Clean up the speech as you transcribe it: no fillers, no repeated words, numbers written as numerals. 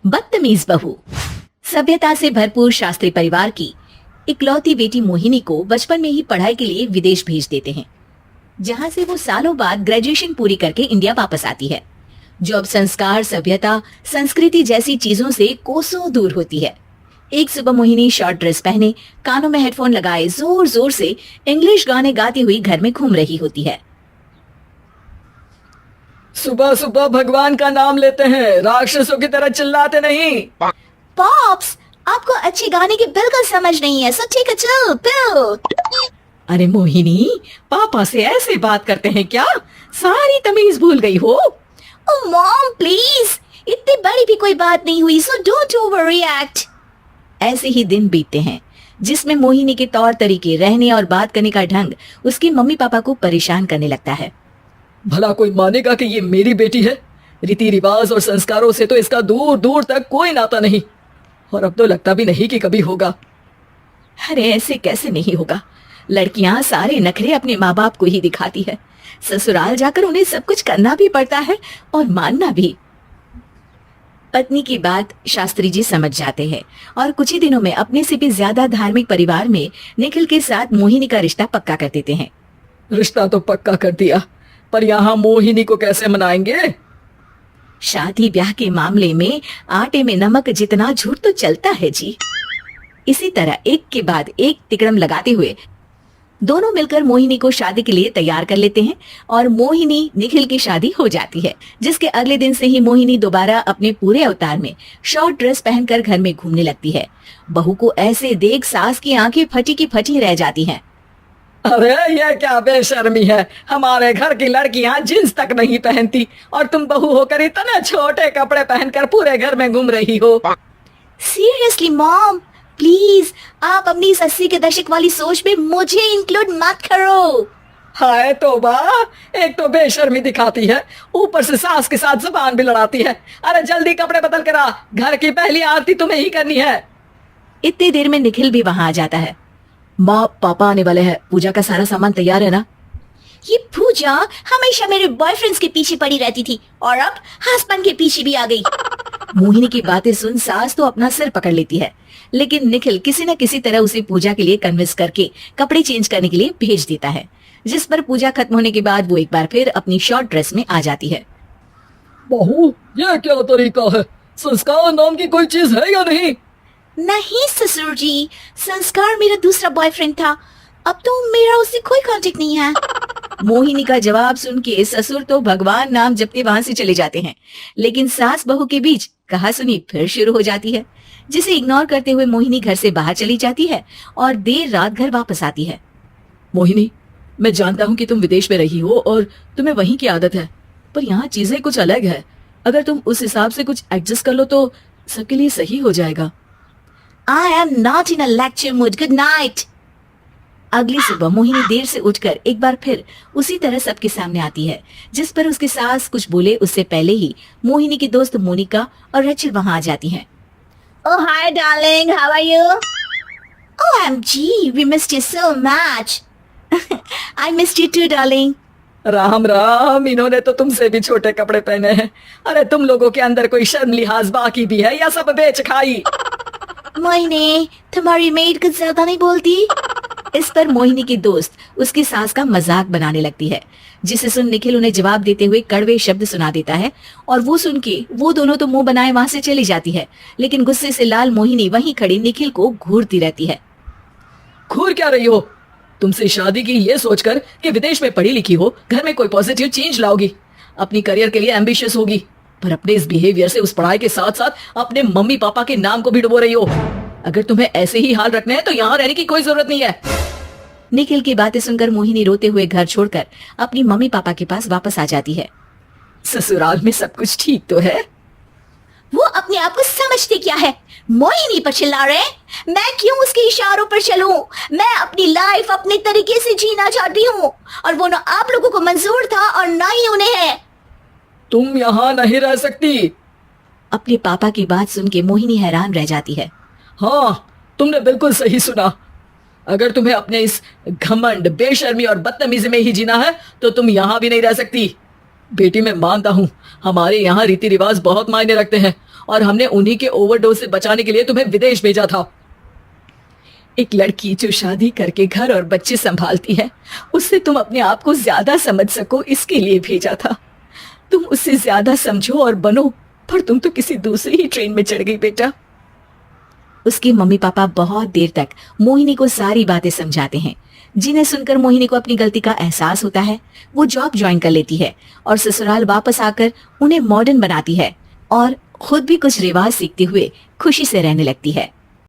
बदतमीज बहू। सभ्यता से भरपूर शास्त्री परिवार की इकलौती बेटी मोहिनी को बचपन में ही पढ़ाई के लिए विदेश भेज देते हैं, जहां से वो सालों बाद ग्रेजुएशन पूरी करके इंडिया वापस आती है, जो अब संस्कार, सभ्यता, संस्कृति जैसी चीजों से कोसों दूर होती है। एक सुबह मोहिनी शॉर्ट ड्रेस पहने, कानों में हेडफोन लगाए जोर जोर से इंग्लिश गाने गाती हुई घर में घूम रही होती है। सुबह सुबह भगवान का नाम लेते हैं, राक्षसों की तरह चिल्लाते नहीं। पॉप्स, आपको अच्छे गाने की बिल्कुल समझ नहीं है, सो ठीक है, चिल पिल। अरे मोहिनी, पापा से ऐसे बात करते हैं क्या? सारी तमीज भूल गई हो। ओह मॉम प्लीज, इतनी बड़ी भी कोई बात नहीं हुई, सो डोंट ओवर रिएक्ट। ऐसे ही दिन बीतते हैं जिसमें मोहिनी के तौर तरीके, रहने और बात करने का ढंग उसके मम्मी पापा को परेशान करने लगता है। भला कोई मानेगा कि ये मेरी बेटी है? रीति रिवाज और संस्कारों से तो इसका दूर दूर तक कोई नाता नहीं, और अब तो लगता भी नहीं कि कभी होगा। अरे ऐसे कैसे नहीं होगा? लड़कियां सारे नखरे अपने माँ बाप को ही दिखाती है। ससुराल जाकर उन्हें सब कुछ करना भी पड़ता है और मानना भी। पत्नी की बात शास्त्री जी समझ जाते हैं और कुछ ही दिनों में अपने से भी ज्यादा धार्मिक परिवार में निखिल के साथ मोहिनी का रिश्ता पक्का कर देते हैं। रिश्ता तो पक्का कर दिया, पर यहाँ मोहिनी को कैसे मनाएंगे? शादी ब्याह के मामले में आटे में नमक जितना झूठ तो चलता है जी। इसी तरह एक के बाद एक तिकड़म लगाते हुए दोनों मिलकर मोहिनी को शादी के लिए तैयार कर लेते हैं और मोहिनी निखिल की शादी हो जाती है, जिसके अगले दिन से ही मोहिनी दोबारा अपने पूरे अवतार में शॉर्ट ड्रेस पहनकर घर में घूमने लगती है। बहू को ऐसे देख सास की आंखें फटी की फटी रह जाती हैं। अरे ये क्या बेशर्मी है, हमारे घर की लड़कियां जींस तक नहीं पहनती और तुम बहू होकर इतने छोटे कपड़े पहनकर पूरे घर में घूम रही हो। सीरियसली मॉम, प्लीज आप अपनी इस 80 के दशक वाली सोच में मुझे इंक्लूड मत करो। हाय तौबा, एक तो बेशर्मी दिखाती है, ऊपर से सास के साथ जुबान भी लड़ाती है। अरे जल्दी कपड़े बदल कर आ, घर की पहली आरती तुम्हें ही करनी है। इतनी देर में निखिल भी वहां आ जाता है। माँ पापा आने वाले हैं, पूजा का सारा सामान तैयार है ना? ये पूजा हमेशा मेरे बॉयफ्रेंड्स के पीछे पड़ी रहती थी और अब हस्बैंड के पीछे भी आ गई। मोहिनी की बातें सुन सास तो अपना सिर पकड़ लेती है, लेकिन निखिल किसी न किसी तरह उसे पूजा के लिए कन्विंस करके कपड़े चेंज करने के लिए भेज देता है, जिस पर पूजा खत्म होने के बाद वो एक बार फिर अपनी शॉर्ट ड्रेस में आ जाती है। बहू, ये क्या तरीका है? संस्कार नाम की कोई चीज है या नहीं? नहीं ससुर जी, संस्कार मेरा दूसरा बॉयफ्रेंड था, अब तो मेरा उससे कोई कांटेक्ट नहीं है। मोहिनी का जवाब सुन के ससुर तो भगवान नाम जपते वहां से चले जाते हैं, लेकिन सास बहू के बीच कहासुनी फिर शुरू हो जाती है, जिसे इग्नोर करते हुए मोहिनी घर से बाहर चली जाती है और देर रात घर वापस आती है। मोहिनी, मैं जानता हूँ कि तुम विदेश में रही हो और तुम्हें वहीं की आदत है, पर यहाँ चीजें कुछ अलग है। अगर तुम उस हिसाब से कुछ एडजस्ट कर लो तो सबके लिए सही हो जाएगा। I am not in a lecture mood. Good night. अगली सुबह मोहिनी देर से उठकर एक बार फिर उसी तरह सबके सामने आती है, जिस पर उसके सास कुछ बोले उससे पहले ही मोहिनी की दोस्त मोनिका और रचिल वहां आ जाती हैं। Oh hi darling, how are you? OMG, we missed you so much. I missed you too, darling. Ram Ram, इन्होंने तो तुमसे भी छोटे कपड़े पहने हैं। अरे तुम लोगों के अंदर कोई शर्म लिहाज बाकी भी है या सब बेच खाई? मोहिनी, तुम्हारी मेड कुछ ज्यादा नहीं बोलती? इस पर मोहिनी की दोस्त उसकी सास का मजाक बनाने लगती है, जिसे सुन निखिल उन्हें जवाब देते हुए कड़वे शब्द सुना देता है और वो सुन के वो दोनों तो मुंह बनाए वहां से चली जाती है, लेकिन गुस्से से लाल मोहिनी वहीं खड़ी निखिल को घूरती रहती है। घूर क्या रही हो? तुमसे शादी की ये सोचकर कि विदेश में पढ़ी लिखी हो, घर में कोई पॉजिटिव चेंज लाओगी, अपनी करियर के लिए एम्बिशियस होगी, पर अपने इस बिहेवियर से उस पढ़ाई के साथ साथ अपने मम्मी पापा के नाम को भी डुबो रही हो। अगर तुम्हें ऐसे ही हाल रखने हैं तो यहाँ रहने की कोई जरूरत नहीं है। निखिल की बातें सुनकर मोहिनी रोते हुए घर छोड़कर अपनी मम्मी पापा के पास वापस आ जाती है। ससुराल में सब कुछ ठीक तो है? वो अपने आप को समझते क्या है? मोहिनी पर चिल्ला रहे? मैं क्यों उसके इशारों पर चलूं? मैं अपनी लाइफ अपने तरीके से जीना चाहती हूँ और वो ना आप लोगों को मंजूर था और ना ही उन्हें है। तुम यहाँ नहीं रह सकती। अपने पापा की बात सुन के मोहिनी हैरान रह जाती है। हाँ, तुमने बिल्कुल सही सुना। अगर तुम्हें अपने इस घमंड, बेशर्मी और बदतमीजी में ही जीना है तो तुम यहाँ भी नहीं रह सकती। बेटी मैं मानता हूँ, हमारे यहाँ रीति रिवाज बहुत मायने रखते हैं और हमने उन्हीं के ओवरडोज से बचाने के लिए तुम्हें विदेश भेजा था। एक लड़की जो शादी करके घर और बच्चे संभालती है, उससे तुम अपने आप को ज्यादा समझ सको इसके लिए भेजा था। तुम उससे ज्यादा समझो और बनो, पर तुम तो किसी दूसरी ही ट्रेन में चढ़ गई बेटा। उसके मम्मी पापा बहुत देर तक मोहिनी को सारी बातें समझाते हैं, जिन्हें सुनकर मोहिनी को अपनी गलती का एहसास होता है। वो जॉब ज्वाइन कर लेती है और ससुराल वापस आकर उन्हें मॉडर्न बनाती है और खुद भी कुछ रिवाज सीखते हुए खुशी से रहने लगती है।